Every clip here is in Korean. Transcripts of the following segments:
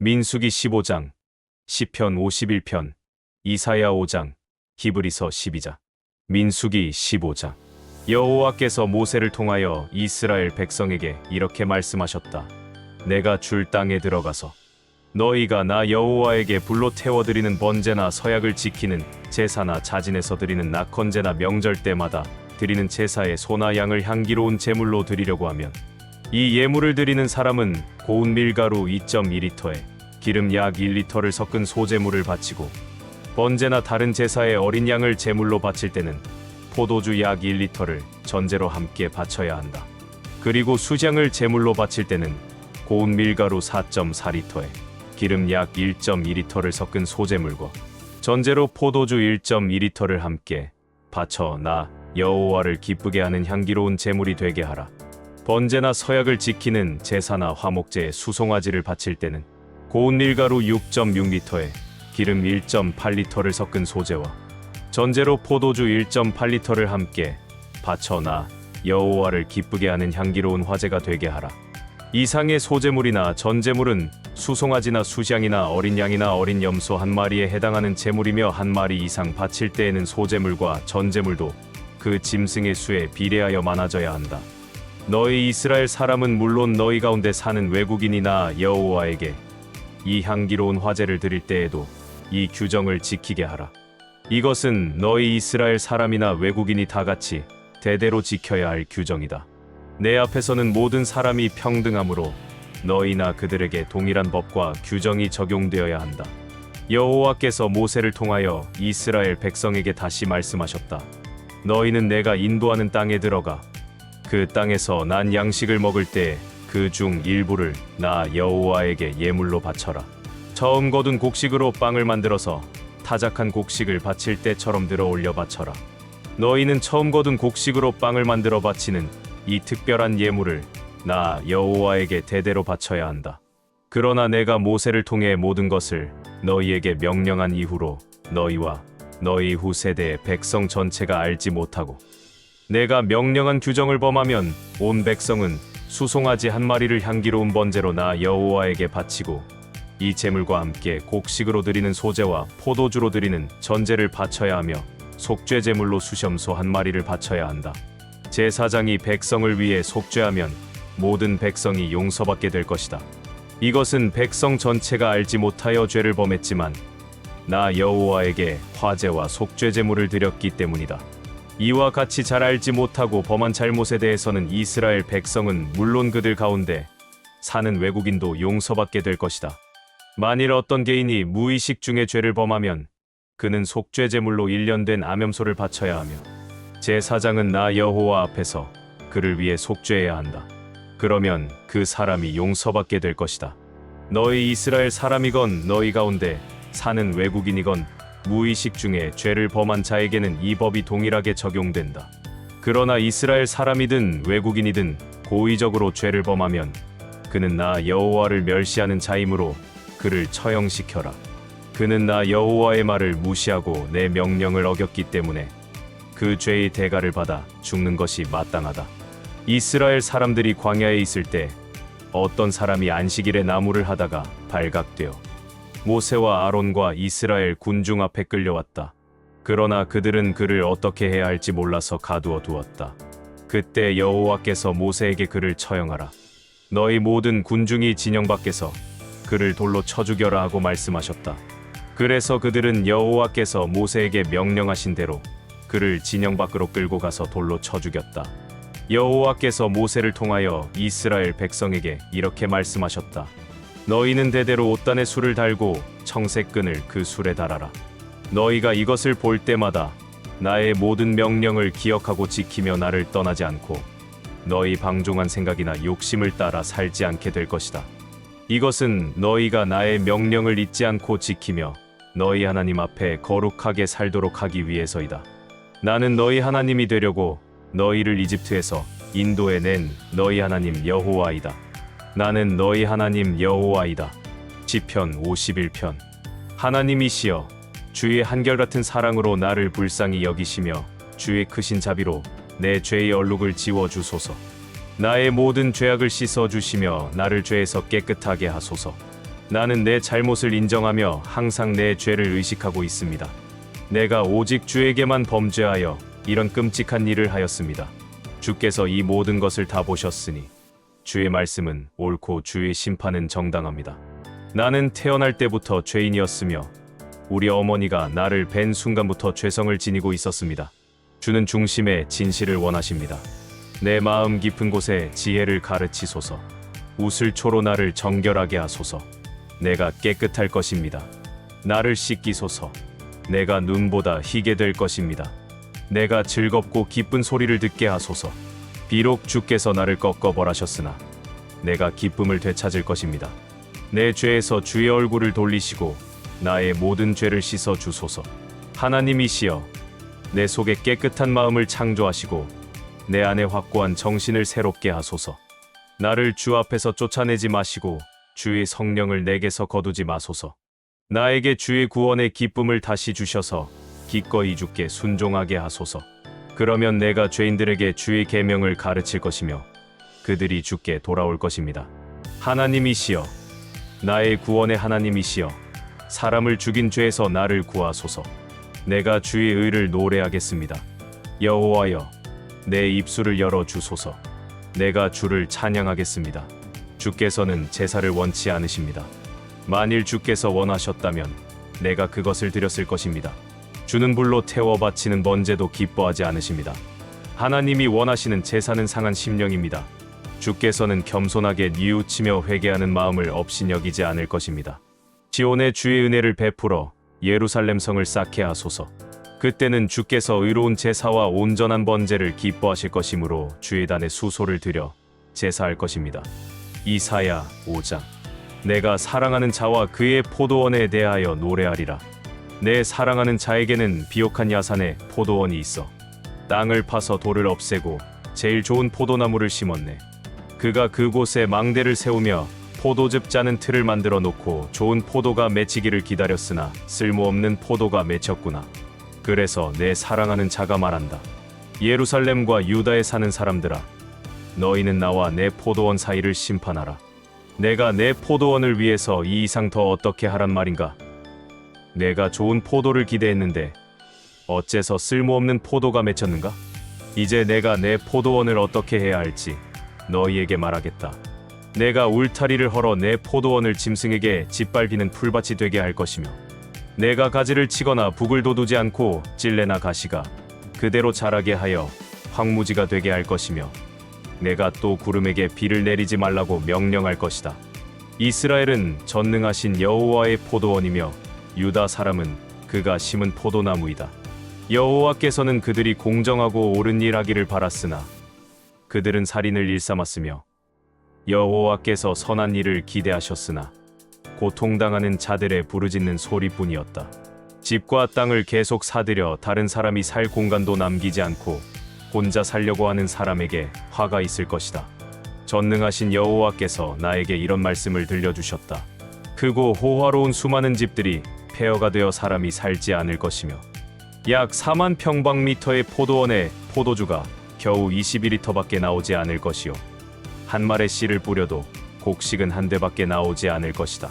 민수기 15장, 시편 51편, 이사야 5장, 히브리서 12장. 민수기 15장. 여호와께서 모세를 통하여 이스라엘 백성에게 이렇게 말씀하셨다. 내가 줄 땅에 들어가서 너희가 나 여호와에게 불로 태워드리는 번제나 서약을 지키는 제사나 자진해서 드리는 낙헌제나 명절 때마다 드리는 제사에 소나 양을 향기로운 제물로 드리려고 하면 이 예물을 드리는 사람은 고운 밀가루 2.2리터에 기름 약 1리터를 섞은 소제물을 바치고 번제나 다른 제사에 어린 양을 제물로 바칠 때는 포도주 약 1리터를 전제로 함께 바쳐야 한다. 그리고 수장을 제물로 바칠 때는 고운 밀가루 4.4리터에 기름 약 1.2리터를 섞은 소제물과 전제로 포도주 1.2리터를 함께 바쳐 나 여호와를 기쁘게 하는 향기로운 제물이 되게 하라. 번제나 서약을 지키는 제사나 화목제에 수송아지를 바칠 때는 고운 밀가루 6.6리터에 기름 1.8리터를 섞은 소제와 전제로 포도주 1.8리터를 함께 바쳐 나 여호와를 기쁘게 하는 향기로운 화제가 되게 하라. 이상의 소제물이나 전제물은 수송아지나 수장이나 어린 양이나 어린 염소 한 마리에 해당하는 제물이며 한 마리 이상 바칠 때에는 소제물과 전제물도 그 짐승의 수에 비례하여 많아져야 한다. 너희 이스라엘 사람은 물론 너희 가운데 사는 외국인이나 여호와에게 이 향기로운 화제를 드릴 때에도 이 규정을 지키게 하라. 이것은 너희 이스라엘 사람이나 외국인이 다 같이 대대로 지켜야 할 규정이다. 내 앞에서는 모든 사람이 평등하므로 너희나 그들에게 동일한 법과 규정이 적용되어야 한다. 여호와께서 모세를 통하여 이스라엘 백성에게 다시 말씀하셨다. 너희는 내가 인도하는 땅에 들어가 그 땅에서 난 양식을 먹을 때 그 중 일부를 나 여호와에게 예물로 바쳐라. 처음 거둔 곡식으로 빵을 만들어서 타작한 곡식을 바칠 때처럼 들어 올려 바쳐라. 너희는 처음 거둔 곡식으로 빵을 만들어 바치는 이 특별한 예물을 나 여호와에게 대대로 바쳐야 한다. 그러나 내가 모세를 통해 모든 것을 너희에게 명령한 이후로 너희와 너희 후세대의 백성 전체가 알지 못하고 내가 명령한 규정을 범하면 온 백성은 수송아지 한 마리를 향기로운 번제로 나 여호와에게 바치고 이 제물과 함께 곡식으로 드리는 소제와 포도주로 드리는 전제를 바쳐야 하며 속죄 제물로 수염소 한 마리를 바쳐야 한다. 제사장이 백성을 위해 속죄하면 모든 백성이 용서받게 될 것이다. 이것은 백성 전체가 알지 못하여 죄를 범했지만 나 여호와에게 화제와 속죄 제물을 드렸기 때문이다. 이와 같이 잘 알지 못하고 범한 잘못에 대해서는 이스라엘 백성은 물론 그들 가운데 사는 외국인도 용서받게 될 것이다. 만일 어떤 개인이 무의식 중에 죄를 범하면 그는 속죄 제물로 1년 된 암염소를 바쳐야 하며 제사장은 나 여호와 앞에서 그를 위해 속죄해야 한다. 그러면 그 사람이 용서받게 될 것이다. 너희 이스라엘 사람이건 너희 가운데 사는 외국인이건 무의식 중에 죄를 범한 자에게는 이 법이 동일하게 적용된다. 그러나 이스라엘 사람이든 외국인이든 고의적으로 죄를 범하면 그는 나 여호와를 멸시하는 자이므로 그를 처형시켜라. 그는 나 여호와의 말을 무시하고 내 명령을 어겼기 때문에 그 죄의 대가를 받아 죽는 것이 마땅하다. 이스라엘 사람들이 광야에 있을 때 어떤 사람이 안식일에 나무를 하다가 발각되어 모세와 아론과 이스라엘 군중 앞에 끌려왔다. 그러나 그들은 그를 어떻게 해야 할지 몰라서 가두어 두었다. 그때 여호와께서 모세에게 그를 처형하라. 너희 모든 군중이 진영 밖에서 그를 돌로 쳐 죽여라 하고 말씀하셨다. 그래서 그들은 여호와께서 모세에게 명령하신 대로 그를 진영 밖으로 끌고 가서 돌로 쳐 죽였다. 여호와께서 모세를 통하여 이스라엘 백성에게 이렇게 말씀하셨다. 너희는 대대로 옷단에 술을 달고 청색끈을 그 술에 달아라. 너희가 이것을 볼 때마다 나의 모든 명령을 기억하고 지키며 나를 떠나지 않고 너희 방종한 생각이나 욕심을 따라 살지 않게 될 것이다. 이것은 너희가 나의 명령을 잊지 않고 지키며 너희 하나님 앞에 거룩하게 살도록 하기 위해서이다. 나는 너희 하나님이 되려고 너희를 이집트에서 인도해 낸 너희 하나님 여호와이다. 나는 너희 하나님 여호와이다. 시편 51편. 하나님이시여, 주의 한결같은 사랑으로 나를 불쌍히 여기시며 주의 크신 자비로 내 죄의 얼룩을 지워주소서. 나의 모든 죄악을 씻어주시며 나를 죄에서 깨끗하게 하소서. 나는 내 잘못을 인정하며 항상 내 죄를 의식하고 있습니다. 내가 오직 주에게만 범죄하여 이런 끔찍한 일을 하였습니다. 주께서 이 모든 것을 다 보셨으니 주의 말씀은 옳고 주의 심판은 정당합니다. 나는 태어날 때부터 죄인이었으며 우리 어머니가 나를 뵌 순간부터 죄성을 지니고 있었습니다. 주는 중심에 진실을 원하십니다. 내 마음 깊은 곳에 지혜를 가르치소서. 우슬초로 나를 정결하게 하소서. 내가 깨끗할 것입니다. 나를 씻기소서. 내가 눈보다 희게 될 것입니다. 내가 즐겁고 기쁜 소리를 듣게 하소서. 비록 주께서 나를 꺾어 벌하셨으나 내가 기쁨을 되찾을 것입니다. 내 죄에서 주의 얼굴을 돌리시고 나의 모든 죄를 씻어 주소서. 하나님이시여, 내 속에 깨끗한 마음을 창조하시고 내 안에 확고한 정신을 새롭게 하소서. 나를 주 앞에서 쫓아내지 마시고 주의 성령을 내게서 거두지 마소서. 나에게 주의 구원의 기쁨을 다시 주셔서 기꺼이 주께 순종하게 하소서. 그러면 내가 죄인들에게 주의 계명을 가르칠 것이며 그들이 주께 돌아올 것입니다. 하나님이시여, 나의 구원의 하나님이시여, 사람을 죽인 죄에서 나를 구하소서. 내가 주의 의를 노래하겠습니다. 여호와여, 내 입술을 열어 주소서. 내가 주를 찬양하겠습니다. 주께서는 제사를 원치 않으십니다. 만일 주께서 원하셨다면 내가 그것을 드렸을 것입니다. 주는 불로 태워 바치는 번제도 기뻐하지 않으십니다. 하나님이 원하시는 제사는 상한 심령입니다. 주께서는 겸손하게 뉘우치며 회개하는 마음을 업신여기지 않을 것입니다. 시온에 주의 은혜를 베풀어 예루살렘 성을 쌓게 하소서. 그때는 주께서 의로운 제사와 온전한 번제를 기뻐하실 것이므로 주의 단에 수소를 드려 제사할 것입니다. 이사야 5장. 내가 사랑하는 자와 그의 포도원에 대하여 노래하리라. 내 사랑하는 자에게는 비옥한 야산에 포도원이 있어. 땅을 파서 돌을 없애고 제일 좋은 포도나무를 심었네. 그가 그곳에 망대를 세우며 포도즙 짜는 틀을 만들어 놓고 좋은 포도가 맺히기를 기다렸으나 쓸모없는 포도가 맺혔구나. 그래서 내 사랑하는 자가 말한다. 예루살렘과 유다에 사는 사람들아, 너희는 나와 내 포도원 사이를 심판하라. 내가 내 포도원을 위해서 이 이상 더 어떻게 하란 말인가? 내가 좋은 포도를 기대했는데 어째서 쓸모없는 포도가 맺혔는가? 이제 내가 내 포도원을 어떻게 해야 할지 너희에게 말하겠다. 내가 울타리를 헐어 내 포도원을 짐승에게 짓밟히는 풀밭이 되게 할 것이며, 내가 가지를 치거나 북을 돋우지 않고 찔레나 가시가 그대로 자라게 하여 황무지가 되게 할 것이며, 내가 또 구름에게 비를 내리지 말라고 명령할 것이다. 이스라엘은 전능하신 여호와의 포도원이며 유다 사람은 그가 심은 포도나무이다. 여호와께서는 그들이 공정하고 옳은 일 하기를 바랐으나 그들은 살인을 일삼았으며, 여호와께서 선한 일을 기대하셨으나 고통당하는 자들의 부르짖는 소리뿐이었다. 집과 땅을 계속 사들여 다른 사람이 살 공간도 남기지 않고 혼자 살려고 하는 사람에게 화가 있을 것이다. 전능하신 여호와께서 나에게 이런 말씀을 들려주셨다. 크고 호화로운 수많은 집들이 폐허가 되어 사람이 살지 않을 것이며, 약 4만 평방미터의 포도원에 포도주가 겨우 21리터밖에 나오지 않을 것이요, 한 말의 씨를 뿌려도 곡식은 한 대밖에 나오지 않을 것이다.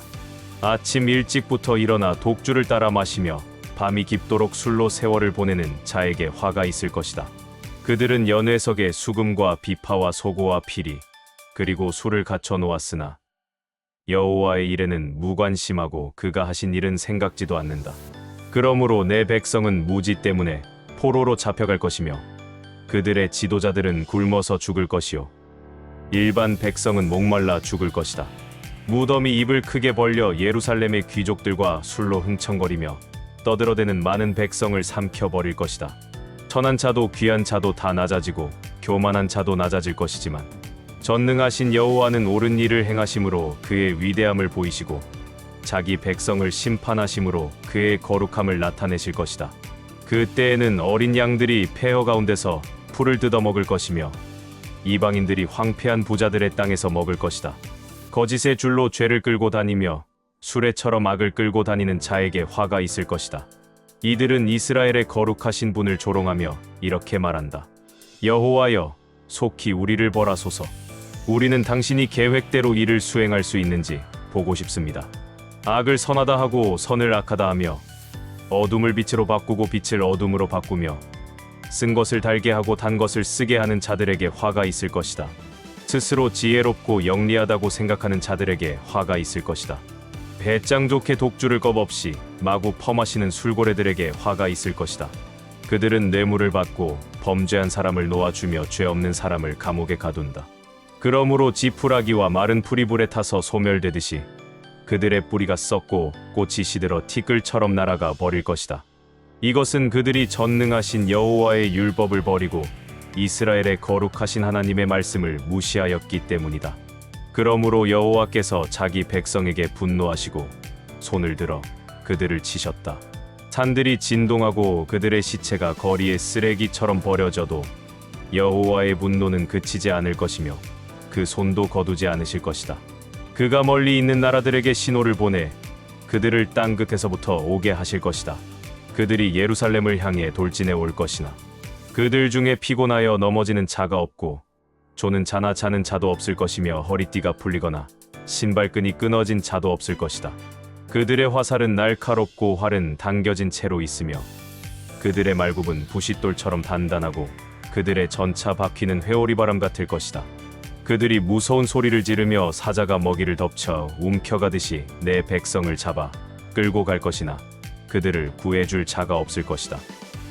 아침 일찍부터 일어나 독주를 따라 마시며 밤이 깊도록 술로 세월을 보내는 자에게 화가 있을 것이다. 그들은 연회석에 수금과 비파와 소고와 피리 그리고 술을 갖춰 놓았으나 여호와의 일에는 무관심하고 그가 하신 일은 생각지도 않는다. 그러므로 내 백성은 무지 때문에 포로로 잡혀갈 것이며 그들의 지도자들은 굶어서 죽을 것이요, 일반 백성은 목말라 죽을 것이다. 무덤이 입을 크게 벌려 예루살렘의 귀족들과 술로 흥청거리며 떠들어대는 많은 백성을 삼켜버릴 것이다. 천한 자도 귀한 자도 다 낮아지고 교만한 자도 낮아질 것이지만, 전능하신 여호와는 옳은 일을 행하심으로 그의 위대함을 보이시고 자기 백성을 심판하심으로 그의 거룩함을 나타내실 것이다. 그때에는 어린 양들이 폐허 가운데서 풀을 뜯어먹을 것이며 이방인들이 황폐한 부자들의 땅에서 먹을 것이다. 거짓의 줄로 죄를 끌고 다니며 수레처럼 악을 끌고 다니는 자에게 화가 있을 것이다. 이들은 이스라엘의 거룩하신 분을 조롱하며 이렇게 말한다. 여호와여, 속히 우리를 벌하소서. 우리는 당신이 계획대로 일을 수행할 수 있는지 보고 싶습니다. 악을 선하다 하고 선을 악하다 하며 어둠을 빛으로 바꾸고 빛을 어둠으로 바꾸며 쓴 것을 달게 하고 단 것을 쓰게 하는 자들에게 화가 있을 것이다. 스스로 지혜롭고 영리하다고 생각하는 자들에게 화가 있을 것이다. 배짱 좋게 독주를 겁 없이 마구 퍼마시는 술고래들에게 화가 있을 것이다. 그들은 뇌물을 받고 범죄한 사람을 놓아주며 죄 없는 사람을 감옥에 가둔다. 그러므로 지푸라기와 마른 풀이 불에 타서 소멸되듯이 그들의 뿌리가 썩고 꽃이 시들어 티끌처럼 날아가 버릴 것이다. 이것은 그들이 전능하신 여호와의 율법을 버리고 이스라엘의 거룩하신 하나님의 말씀을 무시하였기 때문이다. 그러므로 여호와께서 자기 백성에게 분노하시고 손을 들어 그들을 치셨다. 산들이 진동하고 그들의 시체가 거리에 쓰레기처럼 버려져도 여호와의 분노는 그치지 않을 것이며 그 손도 거두지 않으실 것이다. 그가 멀리 있는 나라들에게 신호를 보내 그들을 땅 끝에서부터 오게 하실 것이다. 그들이 예루살렘을 향해 돌진해 올 것이나 그들 중에 피곤하여 넘어지는 자가 없고 조는 자나 자는 자도 없을 것이며 허리띠가 풀리거나 신발끈이 끊어진 자도 없을 것이다. 그들의 화살은 날카롭고 활은 당겨진 채로 있으며 그들의 말굽은 부싯돌처럼 단단하고 그들의 전차 바퀴는 회오리바람 같을 것이다. 그들이 무서운 소리를 지르며 사자가 먹이를 덮쳐 움켜가듯이 내 백성을 잡아 끌고 갈 것이나 그들을 구해줄 자가 없을 것이다.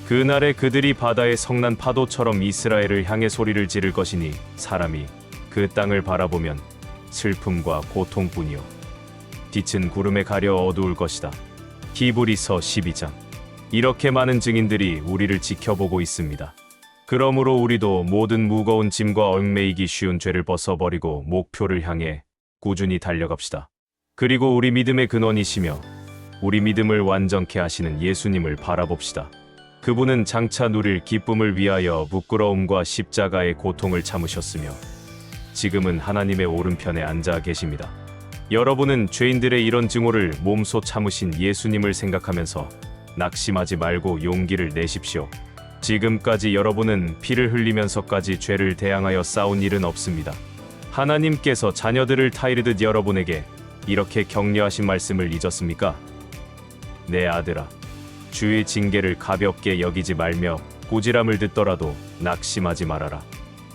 그날에 그들이 바다의 성난 파도처럼 이스라엘을 향해 소리를 지를 것이니 사람이 그 땅을 바라보면 슬픔과 고통뿐이요 빛은 구름에 가려 어두울 것이다. 히브리서 12장. 이렇게 많은 증인들이 우리를 지켜보고 있습니다. 그러므로 우리도 모든 무거운 짐과 얽매이기 쉬운 죄를 벗어버리고 목표를 향해 꾸준히 달려갑시다. 그리고 우리 믿음의 근원이시며 우리 믿음을 완전케 하시는 예수님을 바라봅시다. 그분은 장차 누릴 기쁨을 위하여 부끄러움과 십자가의 고통을 참으셨으며 지금은 하나님의 오른편에 앉아 계십니다. 여러분은 죄인들의 이런 증오를 몸소 참으신 예수님을 생각하면서 낙심하지 말고 용기를 내십시오. 지금까지 여러분은 피를 흘리면서까지 죄를 대항하여 싸운 일은 없습니다. 하나님께서 자녀들을 타이르듯 여러분에게 이렇게 격려하신 말씀을 잊었습니까? 내 아들아, 주의 징계를 가볍게 여기지 말며 꾸지람을 듣더라도 낙심하지 말아라.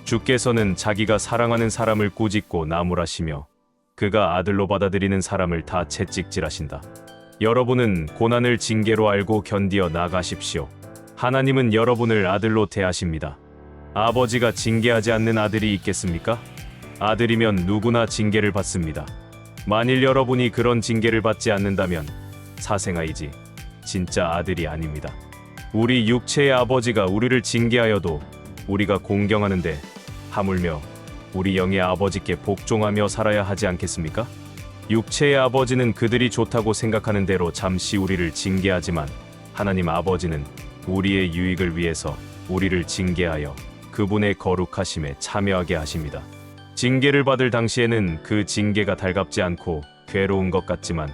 주께서는 자기가 사랑하는 사람을 꾸짖고 나무라시며 그가 아들로 받아들이는 사람을 다 채찍질하신다. 여러분은 고난을 징계로 알고 견디어 나가십시오. 하나님은 여러분을 아들로 대하십니다. 아버지가 징계하지 않는 아들이 있겠습니까? 아들이면 누구나 징계를 받습니다. 만일 여러분이 그런 징계를 받지 않는다면 사생아이지 진짜 아들이 아닙니다. 우리 육체의 아버지가 우리를 징계하여도 우리가 공경하는데 하물며 우리 영의 아버지께 복종하며 살아야 하지 않겠습니까? 육체의 아버지는 그들이 좋다고 생각하는 대로 잠시 우리를 징계하지만 하나님 아버지는 우리의 유익을 위해서 우리를 징계하여 그분의 거룩하심에 참여하게 하십니다. 징계를 받을 당시에는 그 징계가 달갑지 않고 괴로운 것 같지만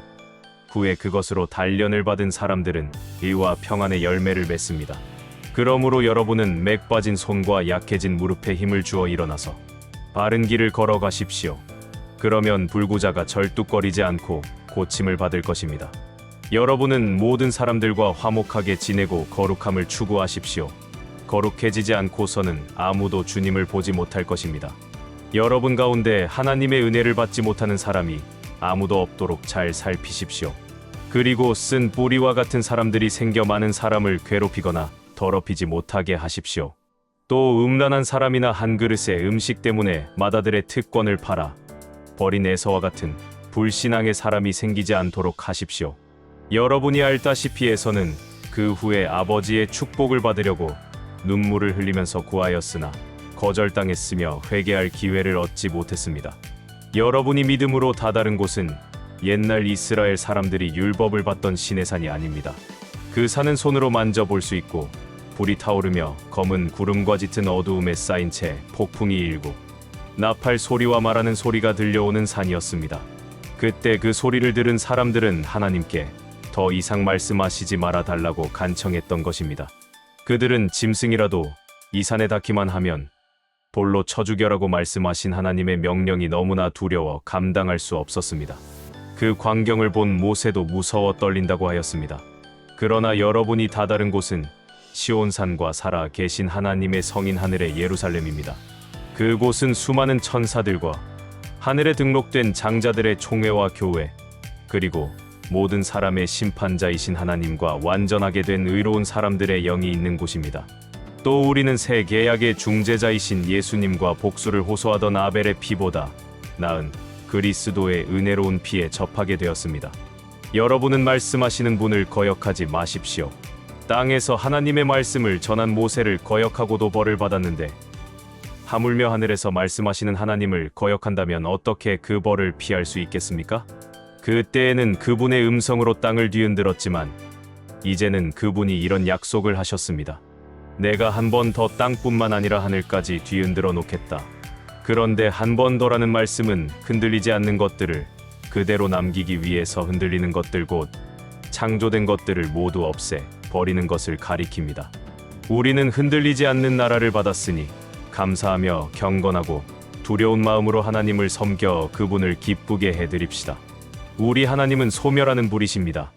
후에 그것으로 단련을 받은 사람들은 의와 평안의 열매를 맺습니다. 그러므로 여러분은 맥 빠진 손과 약해진 무릎에 힘을 주어 일어나서 바른 길을 걸어가십시오. 그러면 불구자가 절뚝거리지 않고 고침을 받을 것입니다. 여러분은 모든 사람들과 화목하게 지내고 거룩함을 추구하십시오. 거룩해지지 않고서는 아무도 주님을 보지 못할 것입니다. 여러분 가운데 하나님의 은혜를 받지 못하는 사람이 아무도 없도록 잘 살피십시오. 그리고 쓴 뿌리와 같은 사람들이 생겨 많은 사람을 괴롭히거나 더럽히지 못하게 하십시오. 또 음란한 사람이나 한 그릇의 음식 때문에 마다들의 특권을 팔아 버린 에서와 같은 불신앙의 사람이 생기지 않도록 하십시오. 여러분이 알다시피 에서는 그 후에 아버지의 축복을 받으려고 눈물을 흘리면서 구하였으나 거절당했으며 회개할 기회를 얻지 못했습니다. 여러분이 믿음으로 다다른 곳은 옛날 이스라엘 사람들이 율법을 받던 시내산이 아닙니다. 그 산은 손으로 만져볼 수 있고 불이 타오르며 검은 구름과 짙은 어두움에 쌓인 채 폭풍이 일고 나팔 소리와 말하는 소리가 들려오는 산이었습니다. 그때 그 소리를 들은 사람들은 하나님께 더 이상 말씀하시지 말아 달라고 간청했던 것입니다. 그들은 짐승이라도 이 산에 닿기만 하면 돌로 쳐 죽여라고 말씀하신 하나님의 명령이 너무나 두려워 감당할 수 없었습니다. 그 광경을 본 모세도 무서워 떨린다고 하였습니다. 그러나 여러분이 다다른 곳은 시온산과 살아 계신 하나님의 성인 하늘의 예루살렘입니다. 그곳은 수많은 천사들과 하늘에 등록된 장자들의 총회와 교회, 그리고 모든 사람의 심판자이신 하나님과 완전하게 된 의로운 사람들의 영이 있는 곳입니다. 또 우리는 새 계약의 중재자이신 예수님과 복수를 호소하던 아벨의 피보다 나은 그리스도의 은혜로운 피에 접하게 되었습니다. 여러분은 말씀하시는 분을 거역하지 마십시오. 땅에서 하나님의 말씀을 전한 모세를 거역하고도 벌을 받았는데 하물며 하늘에서 말씀하시는 하나님을 거역한다면 어떻게 그 벌을 피할 수 있겠습니까? 그때에는 그분의 음성으로 땅을 뒤흔들었지만 이제는 그분이 이런 약속을 하셨습니다. 내가 한 번 더 땅뿐만 아니라 하늘까지 뒤흔들어 놓겠다. 그런데 한 번 더라는 말씀은 흔들리지 않는 것들을 그대로 남기기 위해서 흔들리는 것들, 곧 창조된 것들을 모두 없애 버리는 것을 가리킵니다. 우리는 흔들리지 않는 나라를 받았으니 감사하며 경건하고 두려운 마음으로 하나님을 섬겨 그분을 기쁘게 해드립시다. 우리 하나님은 소멸하는 불이십니다.